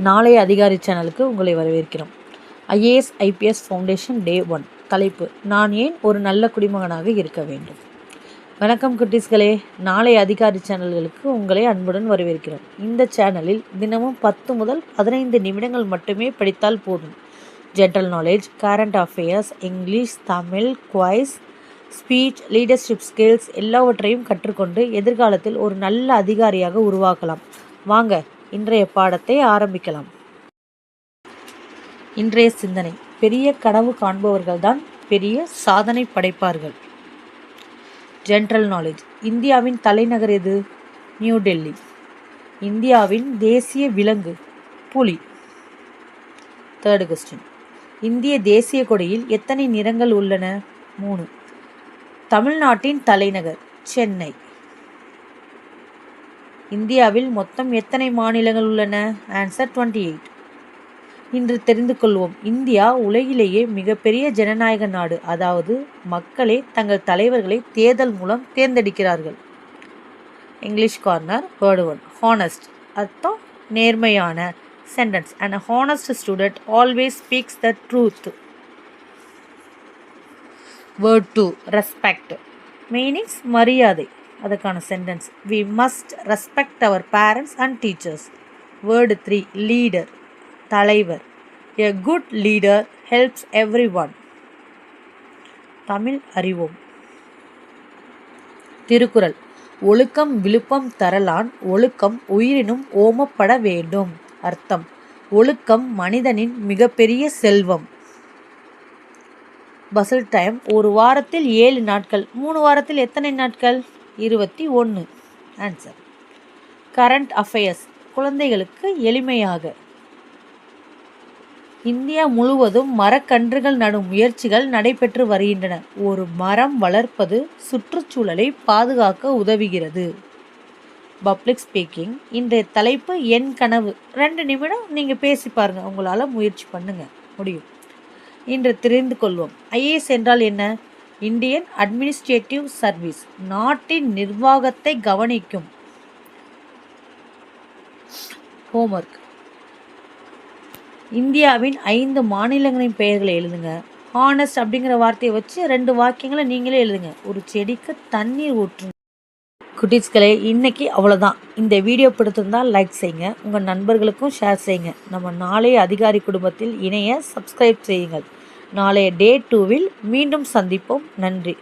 நாளைய அதிகாரி சேனலுக்கு உங்களை வரவேற்கிறோம். ஐஏஎஸ் ஐபிஎஸ் ஃபவுண்டேஷன் டே 1. தலைப்பு: நான் ஏன் ஒரு நல்ல குடிமகனாக இருக்க வேண்டும். வணக்கம் குட்டீஸ்களே, நாளைய அதிகாரி சேனல்களுக்கு உங்களை அன்புடன் வரவேற்கிறோம். இந்த சேனலில் தினமும் 10 முதல் 15 நிமிடங்கள் மட்டுமே படித்தால் போதும். General knowledge, current affairs, English, Tamil, quiz, speech, leadership skills எல்லாவற்றையும் கற்றுக்கொண்டு எதிர்காலத்தில் ஒரு நல்ல அதிகாரியாக உருவாக்கலாம். வாங்க, இன்றைய பாடத்தை ஆரம்பிக்கலாம். இன்றைய சிந்தனை: பெரிய கனவு காண்பவர்கள்தான் பெரிய சாதனை படைப்பார்கள். ஜென்ரல் நாலேஜ்: இந்தியாவின் தலைநகர் எது? நியூ டெல்லி. இந்தியாவின் தேசிய விலங்கு புலி. தேர்ட் கொஸ்டின்: இந்திய தேசிய கொடியில் எத்தனை நிறங்கள் உள்ளன? 3. தமிழ்நாட்டின் தலைநகர் சென்னை. இந்தியாவில் மொத்தம் எத்தனை மாநிலங்கள் உள்ளன? ஆன்சர் 28. இன்று தெரிந்து கொள்வோம். இந்தியா உலகிலேயே மிகப்பெரிய ஜனநாயக நாடு. அதாவது மக்களே தங்கள் தலைவர்களை தேர்தல் மூலம் தேர்ந்தெடுக்கிறார்கள். English corner. வேர்டு 1. ஹானஸ்ட். அர்த்தம் நேர்மையான. Sentence: an honest student always speaks the truth. Word 2. respect. Meanings மரியாதை. அதுக்கான sentence: we must respect our parents and teachers. Word 3. leader. தலைவர். a good leader helps everyone. Tamil அறிவோம். திருக்குறள்: ஒழுக்கம் விழுப்பம் தரலான் ஒழுக்கம் உயிரினும் ஓமப்பட வேண்டும். அர்த்தம்: ஒழுக்கம் மனிதனின் மிகப்பெரிய செல்வம். பசில் டைம்: ஒரு வாரத்தில் 7 நாட்கள். 3 வாரத்தில் எத்தனை நாட்கள்? 21. ஆன்சர். கரண்ட் அஃபேர்ஸ்: குழந்தைகளுக்கு எளிமையாக. இந்தியா முழுவதும் மரக்கன்றுகள் நடும் முயற்சிகள் நடைபெற்று வருகின்றன. ஒரு மரம் வளர்ப்பது சுற்றுச்சூழலை பாதுகாக்க உதவுகிறது. Public speaking. இன்றைய தலைப்பு என் கனவு. 2 நிமிடம் நீங்கள் பேசி பாருங்க, உங்களால் முயற்சி பண்ணுங்க, முடியும். இன்று தெரிந்து கொள்வோம். ஐஏஎஸ் என்றால் என்ன? Indian administrative service. நாட்டின் நிர்வாகத்தை கவனிக்கும். ஹோம்ஒர்க்: இந்தியாவின் 5 மாநிலங்களின் பெயர்களை எழுதுங்க. ஹானஸ்ட் அப்படிங்கிற வார்த்தையை வச்சு 2 வாக்கியங்களை நீங்களே எழுதுங்க. ஒரு செடிக்கு தண்ணீர் ஊற்றுங்க. குட்டீஸ்களே, இன்னைக்கு அவ்வளோதான். இந்த வீடியோ பிடித்திருந்தால் லைக் செய்யுங்க, உங்கள் நண்பர்களுக்கும் ஷேர் செய்யுங்க. நம்ம நாளைய அதிகாரி குடும்பத்தில் இணைய சப்ஸ்கிரைப் செய்யுங்கள். நாளைய டே 2வில் மீண்டும் சந்திப்போம். நன்றி.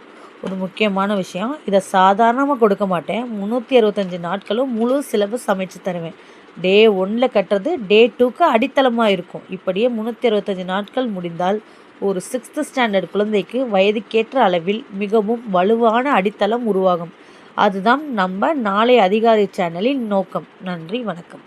ஒரு முக்கியமான விஷயம், இதை சாதாரணமாக கொடுக்க மாட்டேன். 365 நாட்களும் முழு சிலபஸ் அமைச்சு தருவேன். டே 1ல் கட்டுறது டே 2க்கு அடித்தளமாக இருக்கும். இப்படியே 365 நாட்கள் முடிந்தால் ஒரு 6th ஸ்டாண்டர்ட் குழந்தைக்கு வயதுக்கேற்ற அளவில் மிகவும் வலுவான அடித்தளம் உருவாகும். அதுதான் நம்ம நாளைய அதிகாரி சேனலின் நோக்கம். நன்றி, வணக்கம்.